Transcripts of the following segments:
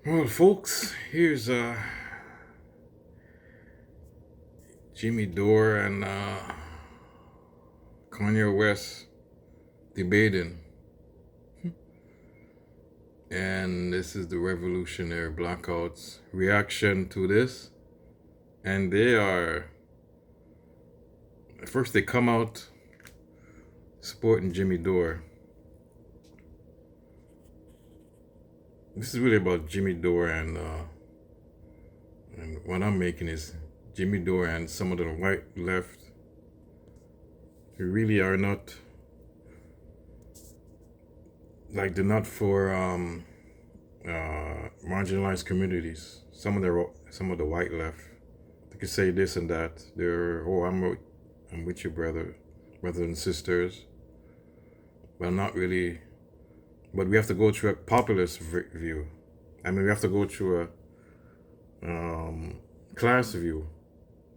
Well, folks, here's Jimmy Dore and Cornel West debating, and this is the revolutionary blackouts reaction to this. And they are first they come out supporting Jimmy Dore. This is really about Jimmy Dore and what I'm making is Jimmy Dore and some of the white left who really are not like they're not for marginalized communities. Some of the white left, they could say this and that. They're I'm with you, brothers and sisters, but not really. But we have to go through a populist view. I mean, we have to go through a class view.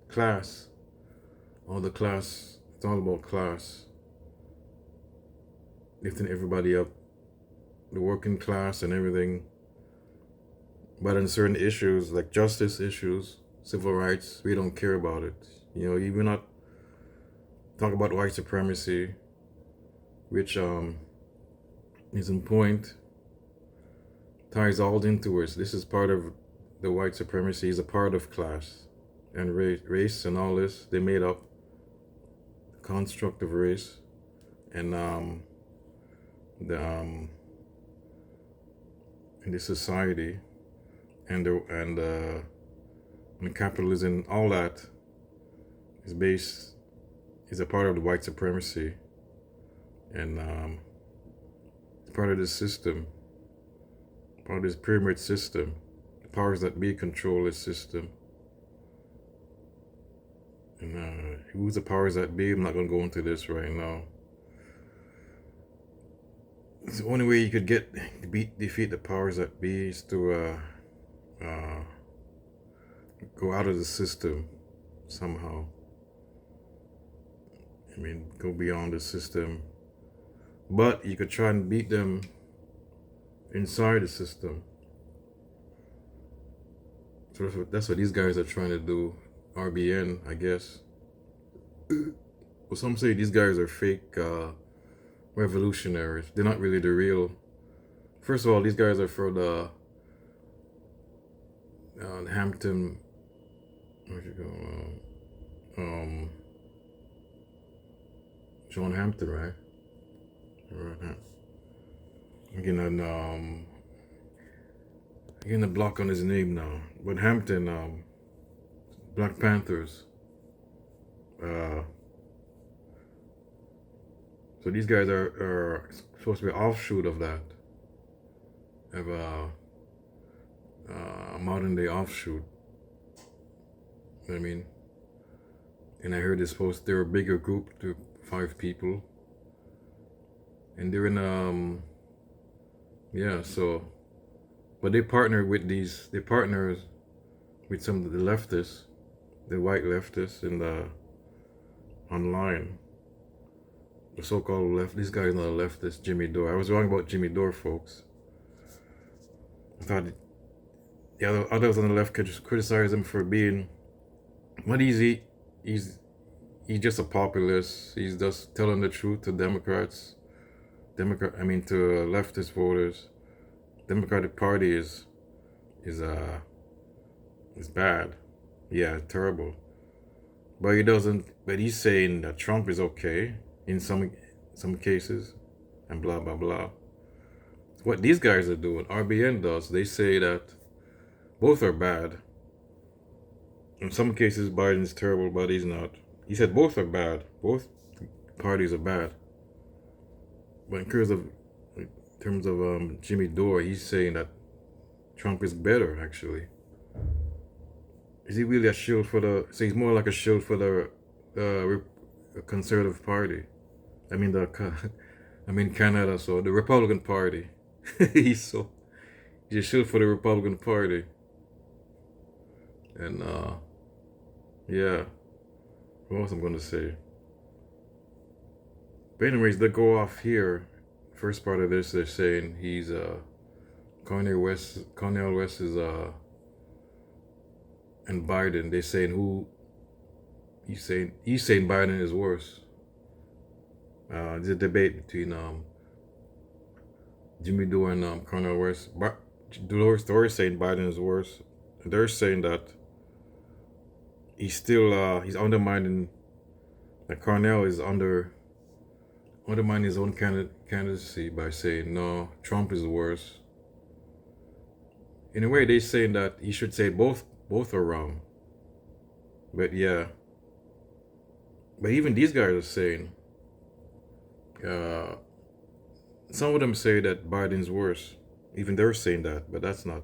Class, all the class. It's all about class, lifting everybody up, the working class and everything. But on certain issues like justice issues, civil rights, we don't care about it. You know, you will not talk about white supremacy, which is in point, ties all into us. This is part of the white supremacy, is a part of class and race and all this. They made up the construct of race and the in this society and capitalism, all that is a part of the white supremacy, and it's part of this system, part of this pyramid system. The powers that be control this system, and who's the powers that be? I'm not gonna go into this right now. It's the only way you could defeat the powers that be is to go out of the system somehow. I mean, go beyond the system. But you could try and beat them inside the system. So that's what these guys are trying to do. RBN, I guess. Well, some say these guys are fake revolutionaries. They're not really the real. First of all, these guys are for the Hampton. Where'd you go? John Hampton, right? Right. I'm getting a block on his name now. But Hampton, Black Panthers. So these guys are supposed to be an offshoot of that. Of a modern day offshoot. You know what I mean? And I heard they're a bigger group, to 5 people. And they're in but they partner with some of the leftists, the white leftists in the online. The so-called left. This guy is not a leftist, Jimmy Dore. I was wrong about Jimmy Dore, folks. I thought the others on the left could just criticize him for being. What is he? He's just a populist. He's just telling the truth to Democrats. To leftist voters. Democratic Party is bad. Yeah, terrible. But he doesn't. But he's saying that Trump is okay in some cases, and blah blah blah. What these guys are doing, RBN does. They say that both are bad. In some cases, Biden's terrible, but he's not. He said both are bad. Both parties are bad. But in terms of Jimmy Dore, he's saying that Trump is better, actually. Is he really a shield for the? So he's more like a shield for the conservative party. I mean Canada. So the Republican Party. he's a shield for the Republican Party. And yeah, what else I'm gonna say? But anyways, they go off here. First part of this, they're saying he's Cornel West is and Biden. They saying he's saying Biden is worse. There's a debate between Jimmy Dore and Cornel West. Dore saying Biden is worse. They're saying that he's still he's undermining that Cornel is undermining his own candidacy by saying no, Trump is worse. In a way, they're saying that he should say both are wrong. But yeah, but even these guys are saying some of them say that Biden's worse. Even they're saying that, but that's not.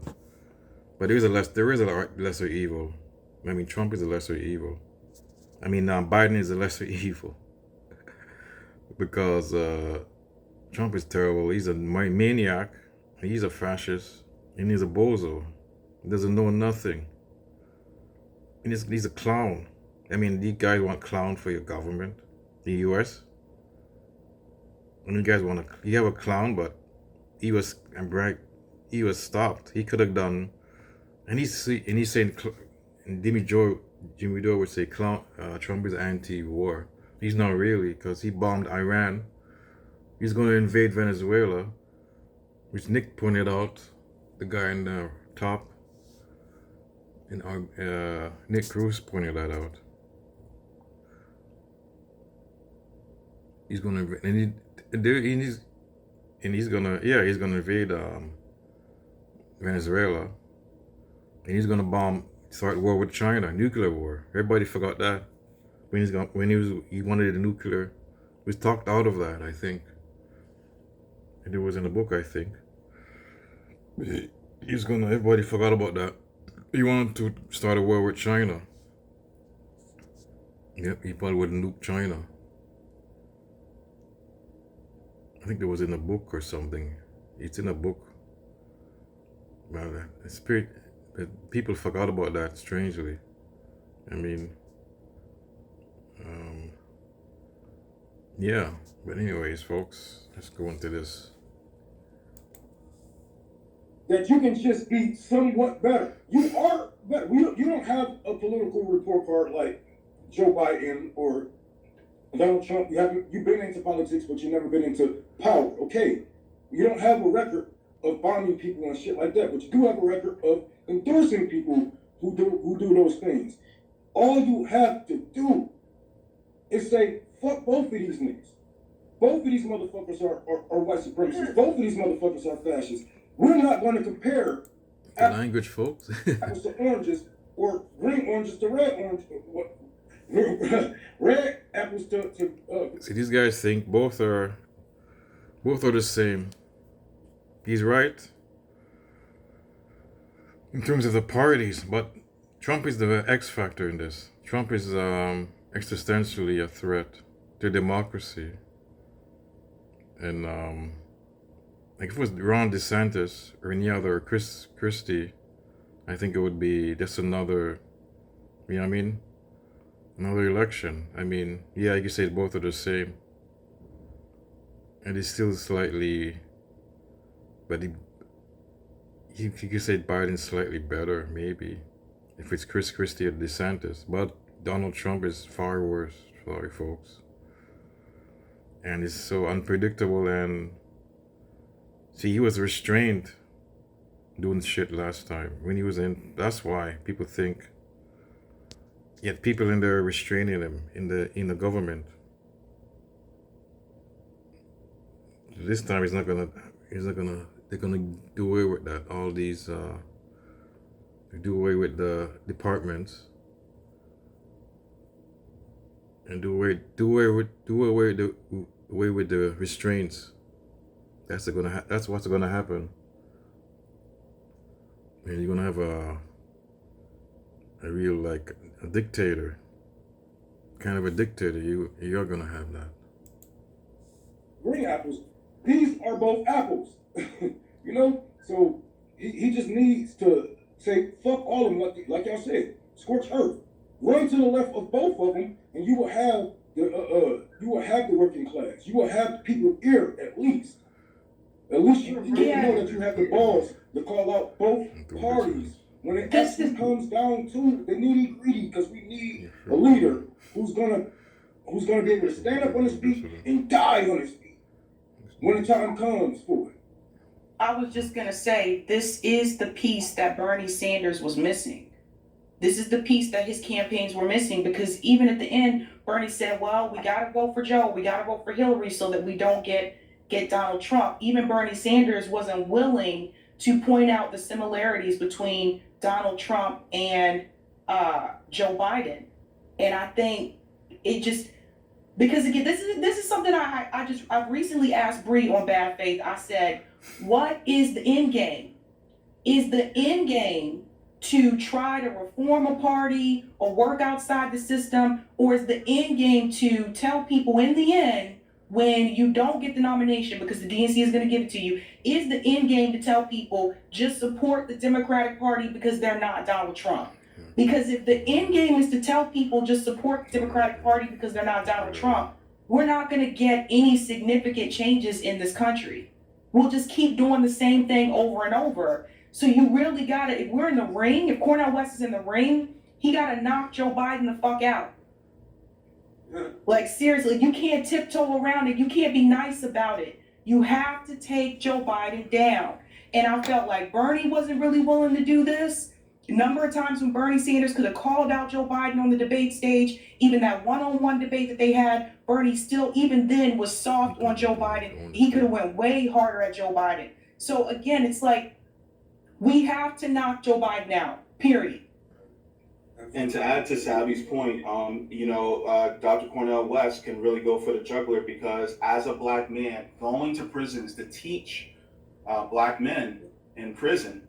But there is a lesser evil. I mean, Trump is a lesser evil. I mean, Biden is a lesser evil because Trump is terrible. He's a maniac. He's a fascist, and he's a bozo. He doesn't know nothing. And he's a clown. I mean, these guys want clown for your government, the U.S. And you guys you have a clown, but he was stopped. He could have done, and he's saying, and Jimmy Dore would say, Trump is anti-war. He's not really, because he bombed Iran. He's going to invade Venezuela, which Nick pointed out, the guy in the top, and Nick Cruz pointed that out. He's going to, he's gonna invade Venezuela, and he's gonna start war with China, nuclear war. Everybody forgot that when he wanted a nuclear. He was talked out of that, I think, and it was in a book, I think. Everybody forgot about that. He wanted to start a war with China. Yep, he probably would nuke China. I think it was in a book or something. It's in a book. Well, people forgot about that, strangely. I mean, yeah. But anyways, folks, let's go into this. That you can just be somewhat better. You are better. You don't have a political report card like Joe Biden or Donald Trump. You've been into politics, but you've never been into power. Okay, you don't have a record of bombing people and shit like that, but you do have a record of endorsing people who do those things. All you have to do is say, fuck both of these niggas. Both of these motherfuckers are white supremacists. Both of these mapples are fascists. We're not going to compare the language, folks. apples to oranges or green oranges to red oranges. Red apples to See, these guys think both are the same. He's right in terms of the parties, but Trump is the X factor in this. Trump is existentially a threat to democracy. And like if it was Ron DeSantis or any other Christie, I think it would be just another, you know what I mean? Another election. I mean, yeah, you could say both are the same. And it's still slightly, but you could say Biden's slightly better, maybe, if it's Chris Christie or DeSantis. But Donald Trump is far worse, sorry folks. And it's so unpredictable, and see, he was restrained doing shit last time when he was in. That's why people think. Yet people in there restraining him in the government. This time they're gonna do away with that. All these do away with the departments and do away with the restraints. That's what's gonna happen. And you're gonna have a real, like, a dictator, kind of a dictator. You're gonna have that. Green apples. These are both apples. You know? So he just needs to say, fuck all of them, like y'all said. Scorch earth. Run to the left of both of them, and you will have the working class. You will have the people here, at least. At least you know that you have the balls to call out both parties when it actually comes down to the nitty gritty, because we need a leader who's gonna be able to stand up on his feet and die on his feet when the time comes for it. I was just gonna say, this is the piece that Bernie Sanders was missing. This is the piece that his campaigns were missing, because even at the end, Bernie said, well, we gotta vote for Joe, we gotta vote for Hillary so that we don't get Donald Trump. Even Bernie Sanders wasn't willing to point out the similarities between Donald Trump and Joe Biden. And I think it just, because again, this is something I've recently asked Bree on Bad Faith. I said, what is the end game? Is the end game to try to reform a party or work outside the system, or is the end game to tell people in the end, when you don't get the nomination because the DNC is going to give it to you, is the end game to tell people just support the Democratic Party because they're not Donald Trump? Because if the end game is to tell people just support the Democratic Party because they're not Donald Trump, we're not going to get any significant changes in this country. We'll just keep doing the same thing over and over. So you really gotta, if we're in the ring, if Cornel West is in the ring, he gotta knock Joe Biden the fuck out. Like seriously, you can't tiptoe around it. You can't be nice about it. You have to take Joe Biden down. And I felt like Bernie wasn't really willing to do this. A number of times when Bernie Sanders could have called out Joe Biden on the debate stage, even that one-on-one debate that they had, Bernie still, even then, was soft on Joe Biden. He could have went way harder at Joe Biden. So again, it's like, we have to knock Joe Biden out, period. And to add to Savvy's point, Dr. Cornel West can really go for the juggler, because as a black man going to prisons to teach black men in prison,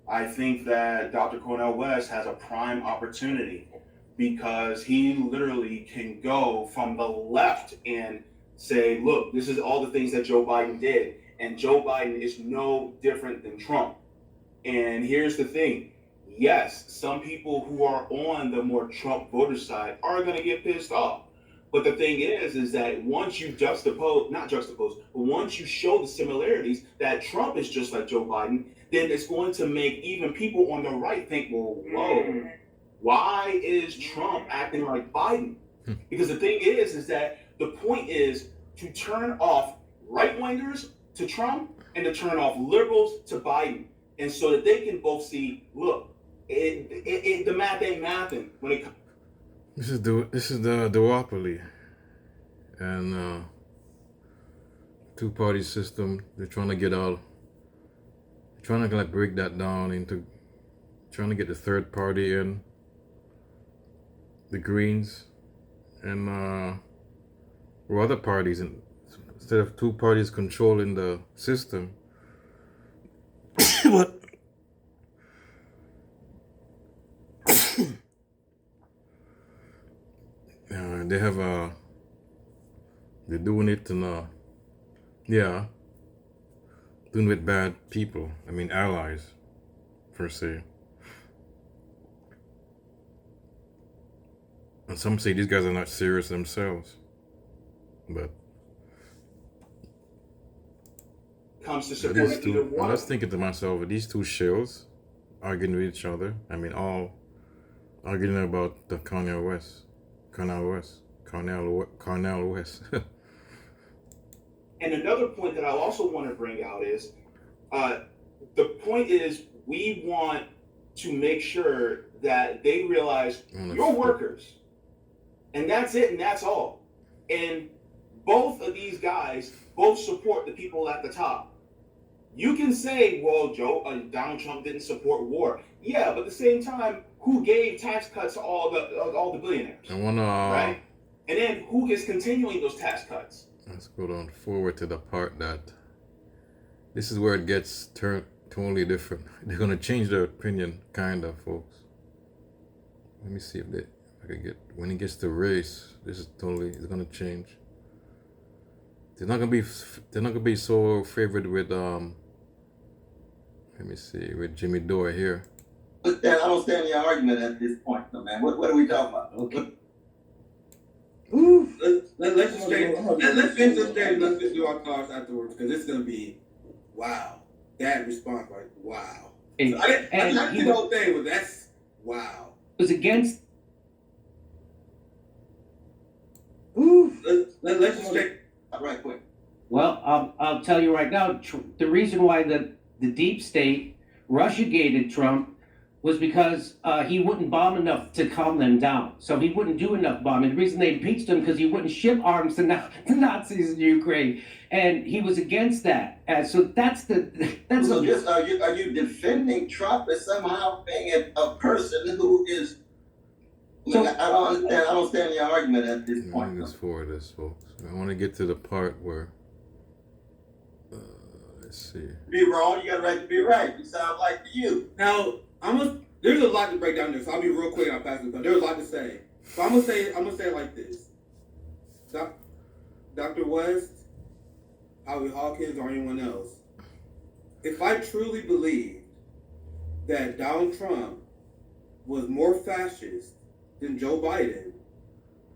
I think that Dr. Cornel West has a prime opportunity, because he literally can go from the left and say, look, this is all the things that Joe Biden did, and Joe Biden is no different than Trump. And here's the thing. Yes, some people who are on the more Trump voter side are going to get pissed off. But the thing is that once you but once you show the similarities that Trump is just like Joe Biden, then it's going to make even people on the right think, well, whoa, why is Trump acting like Biden? Because the thing is that the point is to turn off right-wingers to Trump and to turn off liberals to Biden. And so that they can both see, look, the math ain't mathing when it comes. This is the duopoly, and two-party system. They're trying to like break that down into trying to get the third party in, the Greens, and or other parties, and instead of two parties controlling the system. What? They have they're doing it and doing with bad people. I mean allies, per se. And some say these guys are not serious themselves, but Comes to support either one. I was thinking to myself, these two shills arguing with each other. I mean, all arguing about the Cornel West. And another point that I also want to bring out is, the point is we want to make sure that they realize you're workers. And that's it, and that's all. And both of these guys both support the people at the top. You can say, well, Donald Trump didn't support war. Yeah, but at the same time, who gave tax cuts to all the billionaires? Right? And then who is continuing those tax cuts? Let's go on forward to the part that this is where it gets totally different. They're gonna change their opinion, kind of, folks. Let me see if I can get, when it gets to race, it's gonna change. They're not gonna be so favored with let me see, with Jimmy Dore here. I don't stand your argument at this point, though, man. What are we talking about? Okay. Let's finish the stage. Let's do our cards afterwards, because it's gonna be wow. That response, like, wow. And, I didn't he see the whole thing, but that's wow. was against. Let's just check. Right quick. Well, I'll tell you right now, the reason why the deep state Russia-gated Trump was because he wouldn't bomb enough to calm them down. So he wouldn't do enough bombing. The reason they impeached him because he wouldn't ship arms to Nazis in Ukraine, and he was against that. So that's So just are you defending Trump as somehow being a person who is? So- I don't understand your argument at this I point. think it's for this, folks. I want to get to the part where, let's see. Be wrong, you got a right to be right. You sound like you. Now, there's a lot to break down there, so I'll be real quick. I'll pass it. But there's a lot to say. So I'm gonna say it like this. Dr. West, Howie Hawkins, or anyone else, if I truly believed that Donald Trump was more fascist than Joe Biden,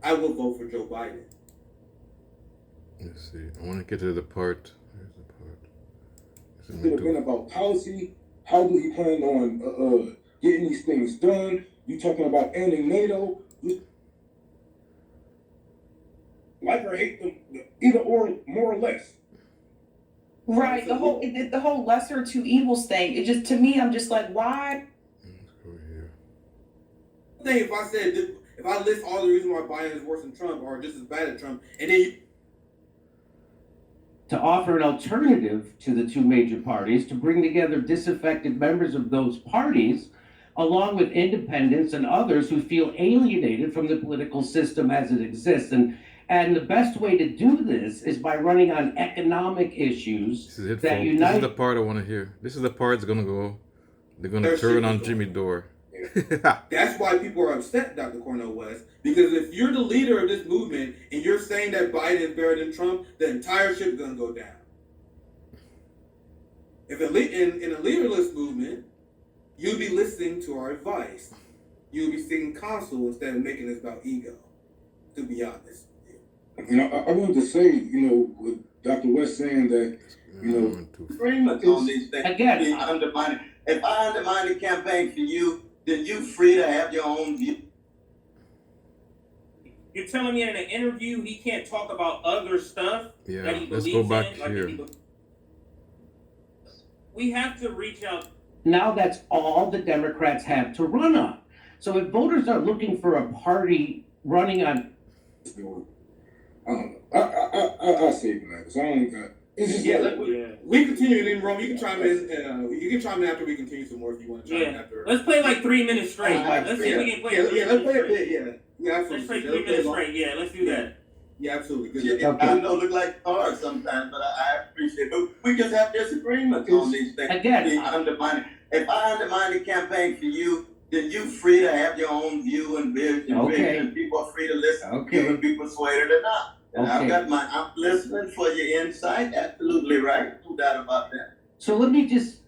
I will vote for Joe Biden. Let's see. I want to get to the part. Here's the part. It could have been about policy. How do he plan on getting these things done? You talking about ending NATO? Like or hate them, either or, more or less. Right, the whole lesser two evils thing. It just, to me, I'm just like, why? Let's go here. I think if I list all the reasons why Biden is worse than Trump or just as bad as Trump, and then to offer an alternative to the two major parties, to bring together disaffected members of those parties, along with independents and others who feel alienated from the political system as it exists. And the best way to do this is by running on economic issues This is it, that folks. unite. This is the part I want to hear. This is the part that's gonna go. They're gonna turn on Jimmy Dore. that's why people are upset, Dr. Cornel West, because if you're the leader of this movement and you're saying that Biden is better than Trump, the entire ship is going to go down. If in a leaderless movement, you'll be listening to our advice. You'll be seeking counsel instead of making this about ego, to be honest. I wanted to say, with Dr. West saying that, Agreement on these things. Again, If I undermine the campaign for you, then you free to have your own view. You're telling me in an interview he can't talk about other stuff that Yeah, he let's believes go back in? here. We have to reach out. now that's all the Democrats have to run on. So if voters are looking for a party running on. I don't know. I'll save that because I don't got. It's just we continue in Rome. You can chime in. You can chime in after we continue some more if you want to chime in after. Let's play like 3 minutes straight. Let's see if we can play. Let's play a bit. Yeah, absolutely. Let's play 3 minutes straight. Yeah, let's do that. Yeah, absolutely. Yeah, Okay. I know it look like hard sometimes, but I appreciate it. But we just have disagreements on these things. Again, If I undermine the campaign for you, then you free to have your own view and vision. Okay. And people are free to listen. Okay. You can be persuaded or not. And Okay. I'm listening for your insight. Absolutely right. No doubt about that. So let me just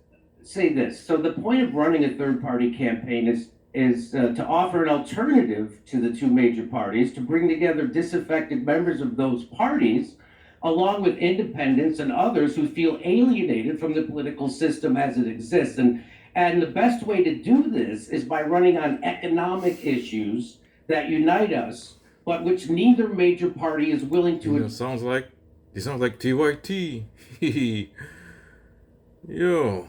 say this. So the point of running a third-party campaign is to offer an alternative to the two major parties, to bring together disaffected members of those parties, along with independents and others who feel alienated from the political system as it exists. And the best way to do this is by running on economic issues that unite us, but which neither major party is willing to. It sounds like TYT. Yo.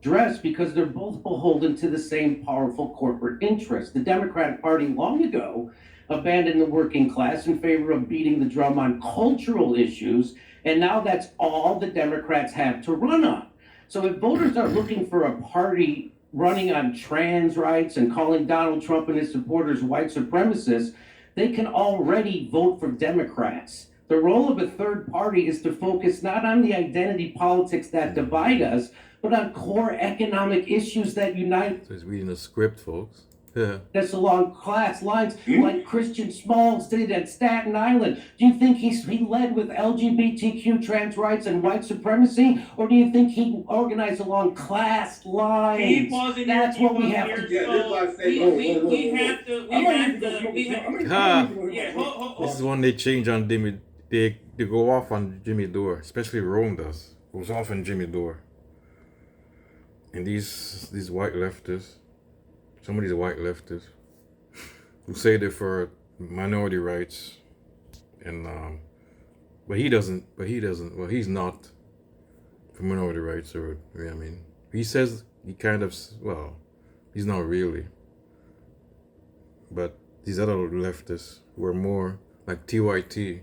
Address because they're both beholden to the same powerful corporate interests. The Democratic Party long ago abandoned the working class in favor of beating the drum on cultural issues, and now that's all the Democrats have to run on. So if voters are looking for a party running on trans rights and calling Donald Trump and his supporters white supremacists, they can already vote for Democrats. The role of a third party is to focus not on the identity politics that divide us, but on core economic issues that unite So he's reading a script, folks. Yeah. us along class lines, like Christian Smalls did at Staten Island. Do you think he led with LGBTQ trans rights and white supremacy, or do you think he organized along class lines? Can you pause it here? That's what we have to do. Yeah, this is why I say. We have to. Yeah, hold. This is when they change on Jimmy. They go off on Jimmy Dore, especially Rome does. was often Jimmy Dore. And these white leftists, some of these white leftists, who say they're for minority rights, and but he doesn't. Well, he's not for minority rights, or I mean, he says he kind of. Well, he's not really. But these other leftists who are more like TYT,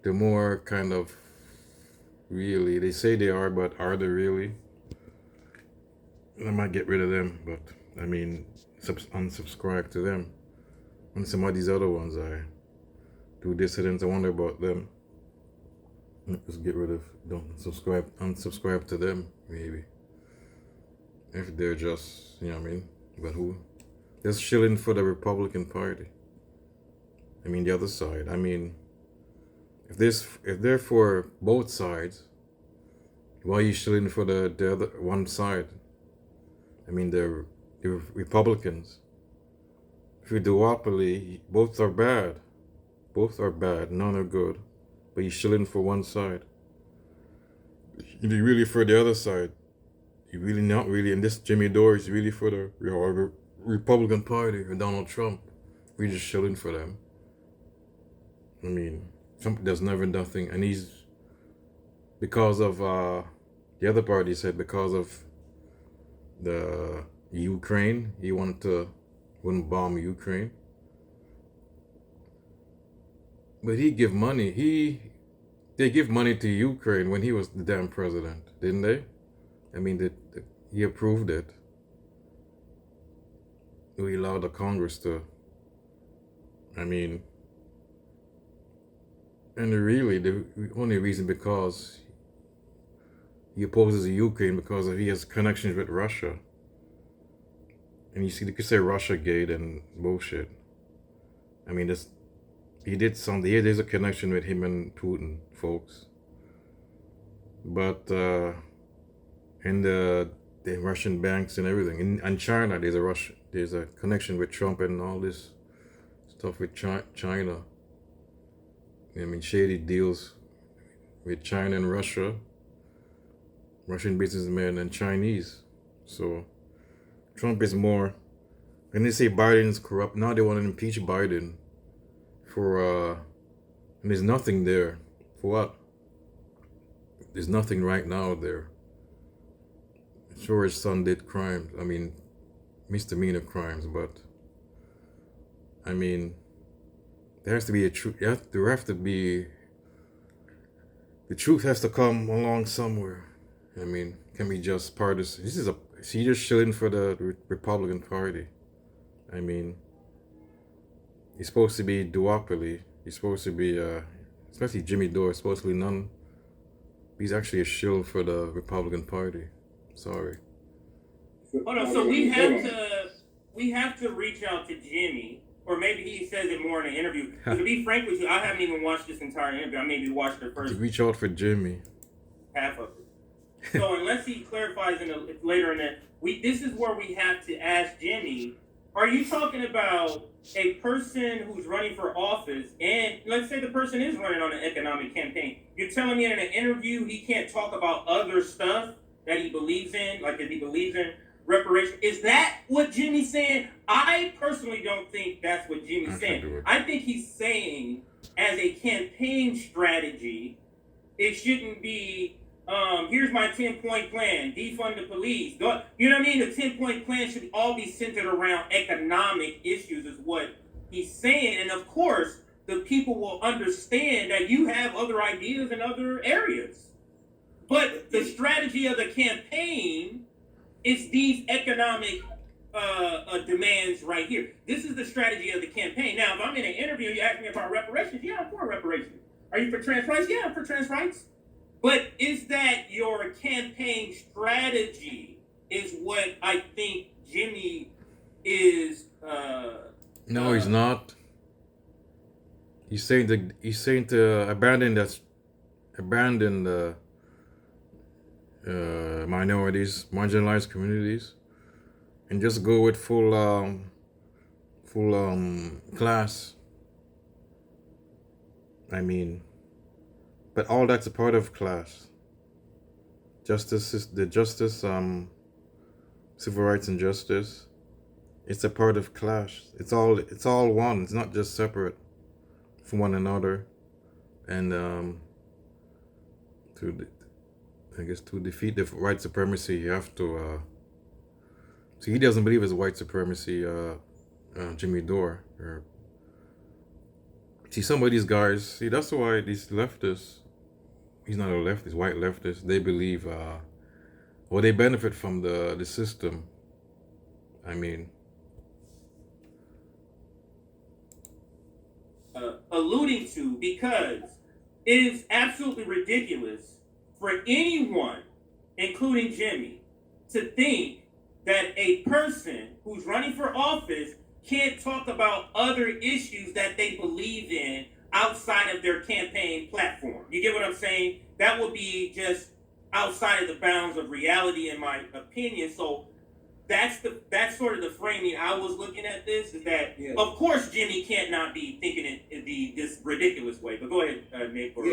they're more kind of really. They say they are, but are they really? I might get rid of them, but I mean, unsubscribe to them. And some of these other ones I do dissidents, I wonder about them. Just get rid of, don't subscribe, unsubscribe to them, maybe. If they're just, you know what I mean? But who? Just shilling for the Republican Party. I mean, the other side. I mean, if they're for both sides, why are you shilling for the other one side? I mean, the Republicans. If you duopoly, both are bad. Both are bad. None are good. But you're shilling for one side. If you're really for the other side, you're really not really. And this Jimmy Dore is really for the Republican Party or Donald Trump. We're just shilling for them. I mean, Trump does never nothing, and he's because of the other party said because of the Ukraine, he wouldn't bomb Ukraine. But he give money. They give money to Ukraine when he was the damn president, didn't they? I mean, he approved it. We allowed the Congress to. I mean, and really the only reason because he opposes Ukraine because he has connections with Russia. And you see, they could say Russiagate and bullshit. I mean, there's a connection with him and Putin, folks. But in the Russian banks and everything, in China, there's a connection with Trump and all this stuff with China. I mean, shady deals with China and Russia, Russian businessmen and Chinese. So Trump is more. And they say Biden's corrupt. Now they want to impeach Biden for and there's nothing there. For what? There's nothing right now there. Sure, his son did crimes. I mean, misdemeanor crimes, but I mean, there has to be a truth. There have to be. The truth has to come along somewhere. I mean, can be just partisan. He's just shilling for the Republican Party. I mean, he's supposed to be duopoly. He's supposed to be, especially Jimmy Dore, supposedly none. He's actually a shill for the Republican Party. Sorry. Hold on, so we have to reach out to Jimmy, or maybe he says it more in an interview. To be frank with you, I haven't even watched this entire interview. I maybe watched the first Reach out for Jimmy. half of it. So unless he clarifies later in that, this is where we have to ask Jimmy, are you talking about a person who's running for office, and let's say the person is running on an economic campaign, you're telling me in an interview he can't talk about other stuff that he believes in, like if he believes in reparation? Is that what Jimmy's saying? I personally don't think that's what Jimmy's saying. I think he's saying as a campaign strategy, it shouldn't be, here's my 10-point plan, defund the police. You know what I mean? The 10-point plan should all be centered around economic issues is what he's saying. And of course, the people will understand that you have other ideas in other areas. But the strategy of the campaign is these economic demands right here. This is the strategy of the campaign. Now, if I'm in an interview, you ask me about reparations, yeah, I'm for reparations. Are you for trans rights? Yeah, I'm for trans rights. But is that your campaign strategy is what I think Jimmy is... No, he's not. He's saying to abandon the minorities, marginalized communities, and just go with full class. I mean, but all that's a part of class. civil rights and justice. It's a part of clash. It's all one. It's not just separate from one another. And to defeat the white supremacy, you have to. See, he doesn't believe it's white supremacy. Jimmy Dore. See, some of these guys. See, that's why these leftists. He's not a leftist. White leftists. They believe. Well, they benefit from the system. I mean. Alluding to, because it is absolutely ridiculous for anyone, including Jimmy, to think that a person who's running for office can't talk about other issues that they believe in outside of their campaign platform. You get what I'm saying? That would be just outside of the bounds of reality, in my opinion. So that's sort of the framing I was looking at this, is that of course Jimmy can't not be thinking it this ridiculous way. But go ahead, Nate. I'll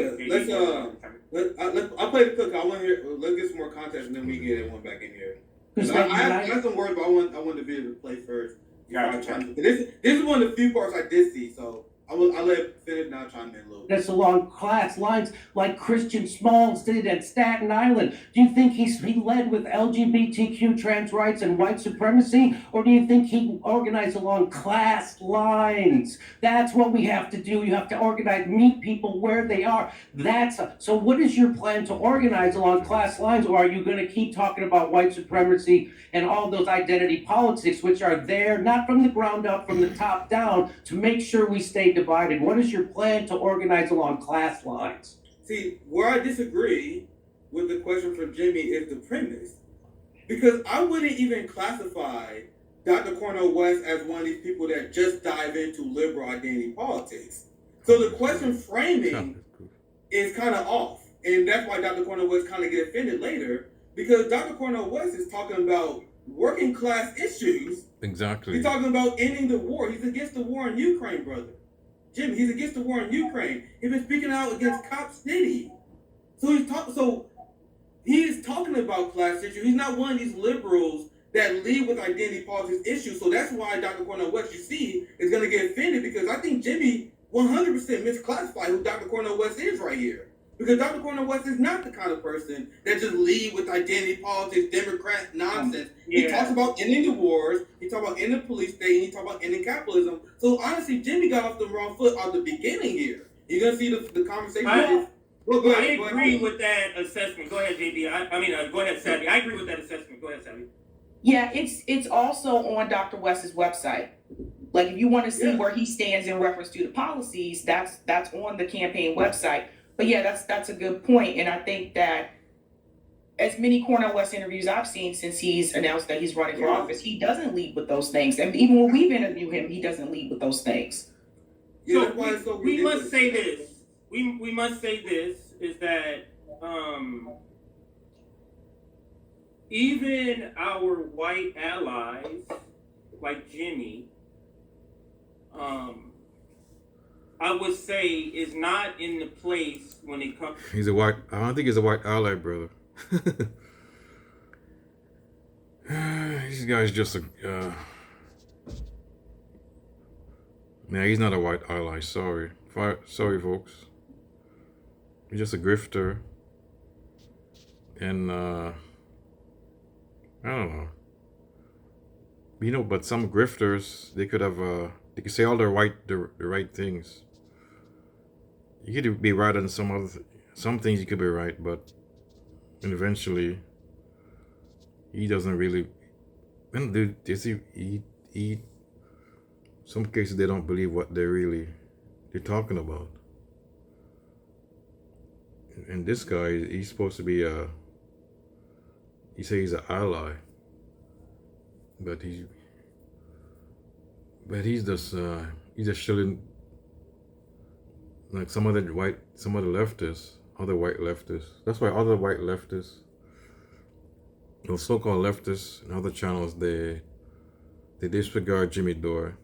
play the cook. I want to hear. Let's get some more context, and then we get everyone back in here. I have some words, but I want the video to play first. Gotcha. This is one of the few parts I did see, so I'll let it finish now. Chime in a little bit. That's along class lines like Christian Smalls did at Staten Island. Do you think he led with LGBTQ trans rights and white supremacy? Or do you think he organized along class lines? That's what we have to do. You have to organize, meet people where they are. So what is your plan to organize along class lines? Or are you going to keep talking about white supremacy and all those identity politics, which are there, not from the ground up, from the top down, to make sure we stay divided? What is your plan to organize along class lines? See, where I disagree with the question from Jimmy is the premise. Because I wouldn't even classify Dr. Cornel West as one of these people that just dive into liberal identity politics. So the question framing is kind of off. And that's why Dr. Cornel West kind of get offended later, because Dr. Cornel West is talking about working class issues. Exactly. He's talking about ending the war. He's against the war in Ukraine, brother. Jimmy, he's against the war in Ukraine. He's been speaking out against Cop City. So he's talking about class issues. He's not one of these liberals that lead with identity politics issues. So that's why Dr. Cornel West, you see, is going to get offended, because I think Jimmy 100% misclassified who Dr. Cornel West is right here. Because Dr. Cornel West is not the kind of person that just lead with identity politics, Democrat nonsense. He talks about ending the wars, he talks about ending the police state, and he talks about ending capitalism. So honestly, Jimmy got off the wrong foot out the beginning here. You're going to see the conversation. I agree with that assessment. Go ahead, JB. Go ahead, Savvy. I agree with that assessment. Go ahead, Savvy. Yeah, it's also on Dr. West's website. Like, if you want to see where he stands in reference to the policies, that's on the campaign website. But yeah, that's a good point. And I think that as many Cornel West interviews I've seen since he's announced that he's running for office, he doesn't lead with those things. And even when we've interviewed him, he doesn't lead with those things. So we must say this. We must say this, is that even our white allies, like Jimmy, I would say is not in the place when it comes. I don't think he's a white ally, brother. This guy's just a. He's not a white ally. Sorry, folks. He's just a grifter, and I don't know. But some grifters, they could have they could say all the right things. You could be right on some things. You could be right, but eventually, he doesn't really. And he some cases they don't believe what they're talking about. And this guy, he's supposed to be he says he's an ally, but he's just shilling like some of the leftists, other white leftists. That's why other white leftists, those so-called leftists and other channels, they disregard Jimmy Dore.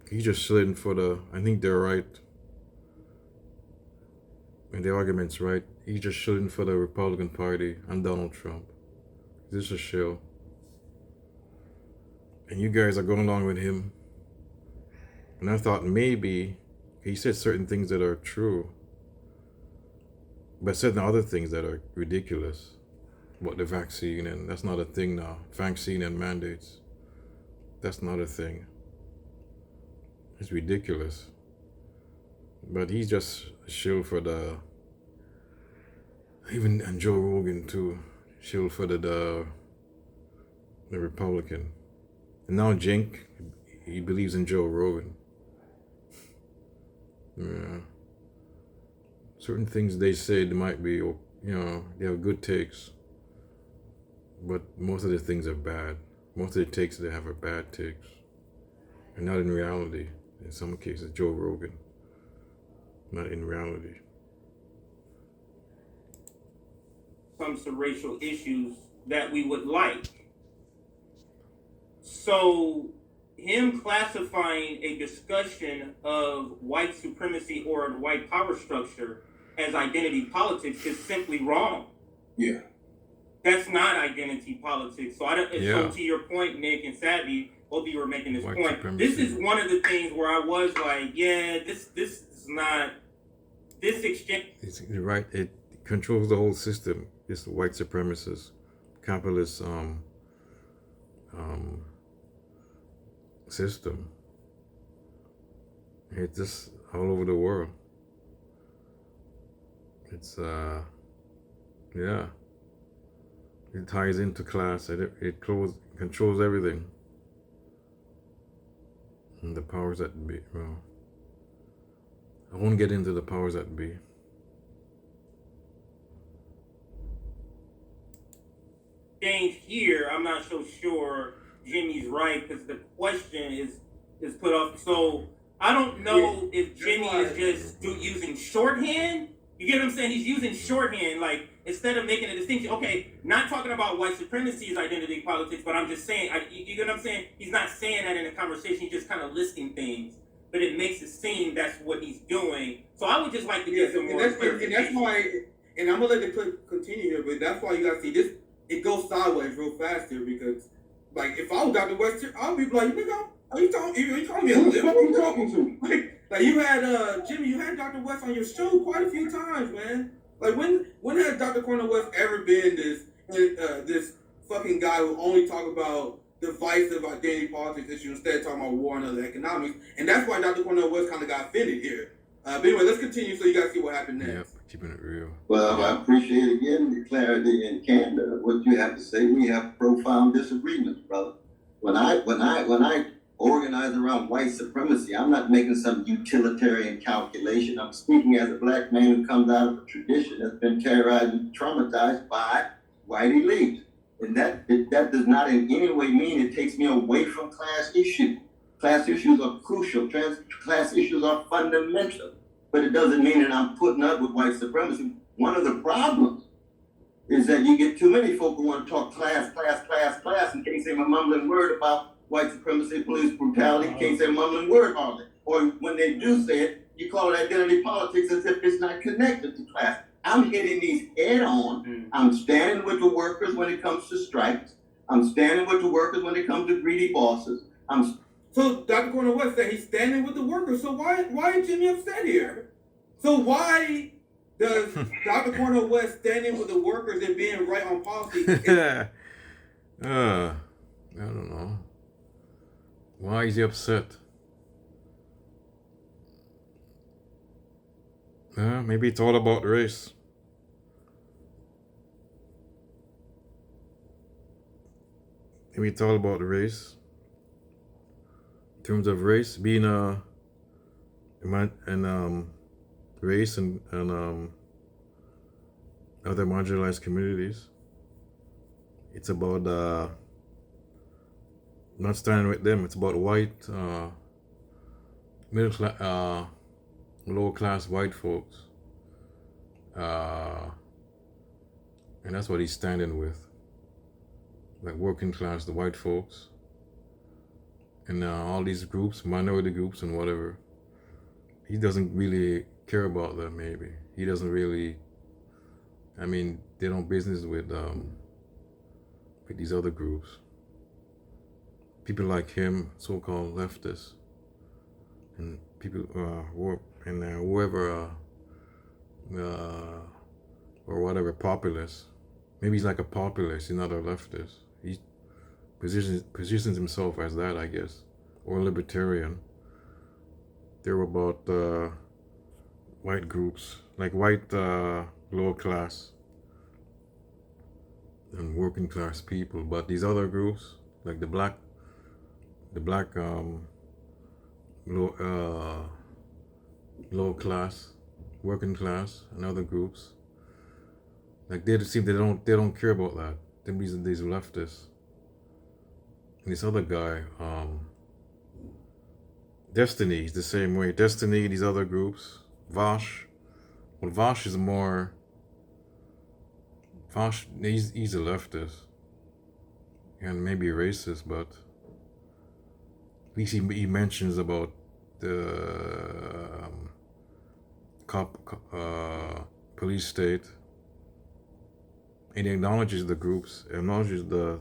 He's just shilling for I think they're right. and the argument's right. He's just shooting for the Republican Party and Donald Trump. This is a show. And you guys are going along with him. And I thought maybe he said certain things that are true, but certain other things that are ridiculous. About the vaccine, and that's not a thing now. Vaccine and mandates. That's not a thing. It's ridiculous. But he's just a shill for the, even and Joe Rogan too, shill for the Republican. And now Jink, he believes in Joe Rogan. Yeah. Certain things they say they might be, they have good takes. But most of the things are bad. Most of the takes they have are bad takes. And not in reality. In some cases, Joe Rogan. Not in reality. Comes to racial issues that we would like. So him classifying a discussion of white supremacy or white power structure as identity politics is simply wrong. Yeah. That's not identity politics. So I don't. Yeah. So to your point, Nick and Savvy, both of you were making this White point. supremacy. This is one of the things where I was like, yeah, this is not this exchange. You're right. It controls the whole system. It's the white supremacist, capitalist system. It's just all over the world. It's yeah. It ties into class. It controls everything. And the powers that be. Well, I won't get into the powers that be. Exchange here, I'm not so sure Jimmy's right because the question is put up. So I don't know if Jimmy is just using shorthand. You get what I'm saying? He's using shorthand, like instead of making a distinction. Okay, not talking about white supremacy is identity politics, but I'm just saying, you get what I'm saying? He's not saying that in a conversation. He's just kind of listing things, but it makes it seem that's what he's doing. So I would just like to get some more clarification. And that's why, and I'm gonna let the clip continue here, but that's why you gotta see this. It goes sideways real fast here because, like, if I was Dr. West here, I'll be like, nigga, are you calling me a Who the fuck are you liberal? talking to? Like you had Jimmy, you had Dr. West on your show quite a few times, man. Like when has Dr. Cornel West ever been this fucking guy who only talk about divisive identity politics issues instead of talking about war and other economics? And that's why Dr. Cornel West kind of got offended here. But anyway, let's continue so you guys see what happened next. Yep, keeping it real. Well, I appreciate again the clarity and candor of what you have to say. We have profound disagreements, brother. When I organize around white supremacy, I'm not making some utilitarian calculation. I'm speaking as a black man who comes out of a tradition that's been terrorized and traumatized by white elites. And that does not in any way mean it takes me away from class issues. Class issues are crucial. Class issues are fundamental. But it doesn't mean that I'm putting up with white supremacy. One of the problems is that you get too many folk who want to talk class, and can't say a mumbling word about white supremacy, police brutality, can't say a mumbling word about it. Or when they do say it, you call it identity politics as if it's not connected to class. I'm hitting these head on. I'm standing with the workers when it comes to strikes. I'm standing with the workers when it comes to greedy bosses. So Dr. Cornel West said he's standing with the workers. So why is Jimmy upset here? So why does Dr. Cornel West standing with the workers and being right on policy? I don't know. Why is he upset? Maybe it's all about race. Maybe it's all about race. In terms of race, being race and other marginalized communities. It's about not standing with them. It's about white, middle class, lower class white folks, and that's what he's standing with. Like working class, the white folks, and all these groups, minority groups, and whatever. He doesn't really care about them. Maybe he doesn't really. I mean, they don't business with these other groups. People like him, so-called leftists, and people whoever or whatever populist. Maybe he's like a populist, he's not a leftist. He positions himself as that, I guess, or libertarian. They're about white groups, like white lower class and working class people. But these other groups, like the black low class, working class, and other groups, like they don't care about that. These leftists. And this other guy, Destiny, is the same way. Destiny, these other groups, Vosh. Well, Vosh is more. Vosh, he's a leftist and maybe a racist, but at least he mentions about the police state, and he acknowledges the groups, acknowledges the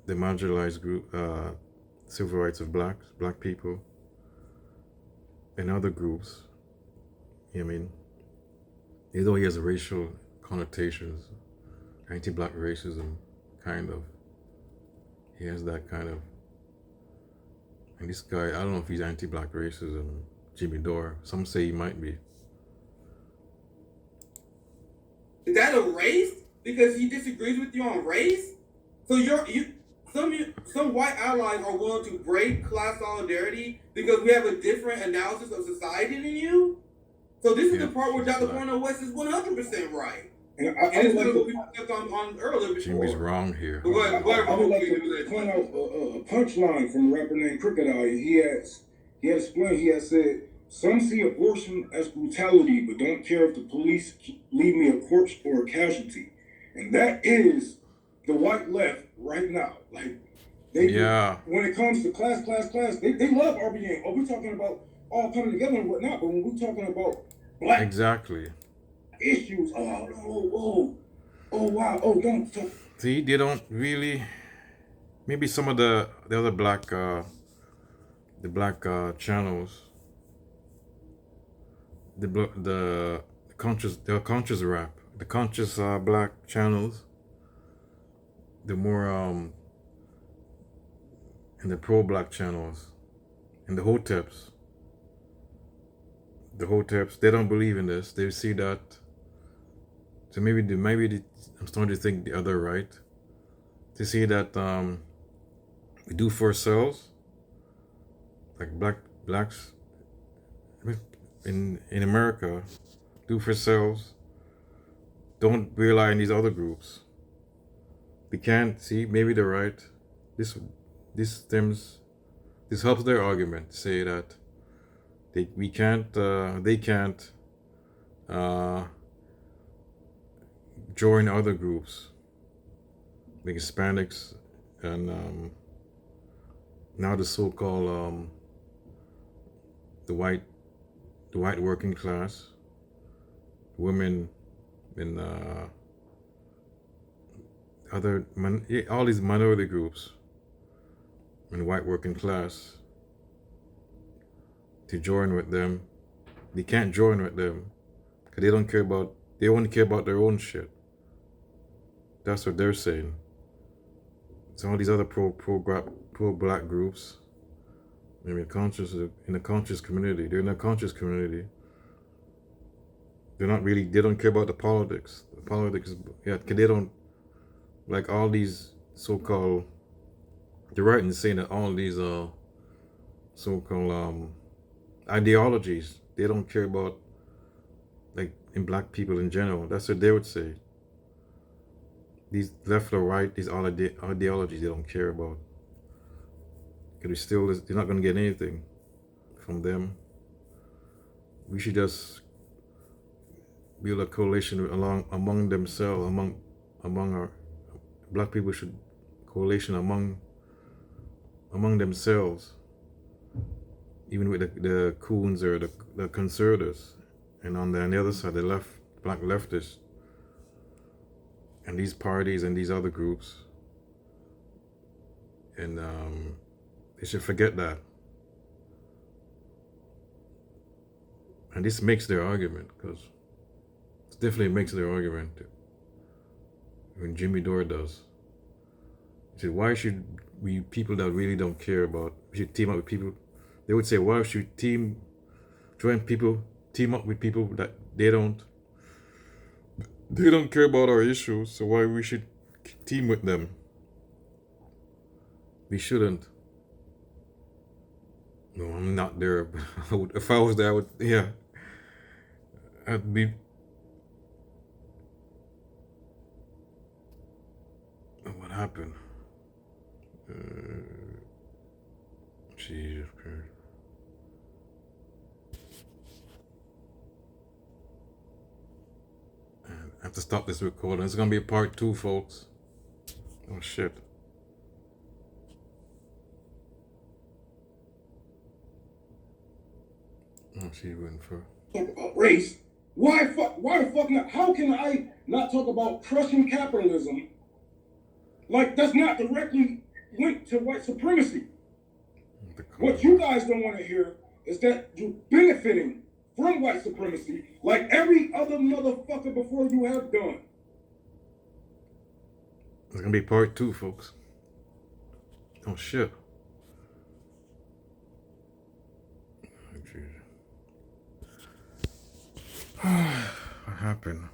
marginalized group, civil rights of black people, and other groups. I mean, even though he has racial connotations, anti-black racism, kind of. He has that kind of. And this guy, I don't know if he's anti-black racism, Jimmy Dore. Some say he might be. Is that a race? Because he disagrees with you on race? So some white allies are willing to break class solidarity because we have a different analysis of society than you? So this is the part where Dr. Cornel West is 100% right. And I And would it's like what we kept on earlier before. Jimmy's wrong here. Go ahead, I would like to point out a punchline from a rapper named Crooked Eye. He had said, some see abortion as brutality, but don't care if the police leave me a corpse or a casualty. And that is the white left right now. Like, when it comes to class, they love RBN. Oh, we're talking about all coming together and whatnot, but when we're talking about black issues, oh, wow, oh, don't talk. See, they don't really. Maybe some of the other black channels, the conscious rap, the conscious black channels, the more and the pro-black channels, and the hoteps, they don't believe in this. They see that. So maybe I'm starting to think the other right. To see that we do for ourselves, like blacks in America, do for ourselves. Don't rely on these other groups. We can't see. Maybe they're right. This helps their argument. Say that they can't join other groups, like Hispanics, and now the so-called the white working class, women, and all these minority groups, and white working class, to join with them. They can't join with them because they only care about their own shit. That's what they're saying. So all these other pro-black groups, I mean, in the conscious community, they're in the conscious community. They don't care about the politics. The politics, because they don't, like all these so-called, they're right in saying that all these so-called ideologies, they don't care about, like in black people in general. That's what they would say. These left or right, these ideologies, they don't care about. Because they're not going to get anything from them. We should just build a coalition among themselves, among our black people should coalition among themselves, even with the coons or the conservatives, And on the other side, the left, black leftists, and these parties and these other groups, and they should forget that. And this makes their argument, because it definitely makes their argument when Jimmy Dore does. He said, why should we, people that really don't care about, we should team up with people? They would say, why should we team up with people that they don't care about our issues, so why we should team with them? We shouldn't. No, I'm not there, but if I was there, I would, yeah. I'd be... What happened? Jesus Christ. I have to stop this recording. It's gonna be a part 2, folks. Oh shit. Oh, she went for... Talk about race. Why the fuck not? How can I not talk about crushing capitalism? Like, that's not directly linked to white supremacy. What you guys don't want to hear is that you're benefiting from white supremacy like every other motherfucker before you have done. It's gonna be part 2, folks. Oh shit. Oh, Jesus. What happened?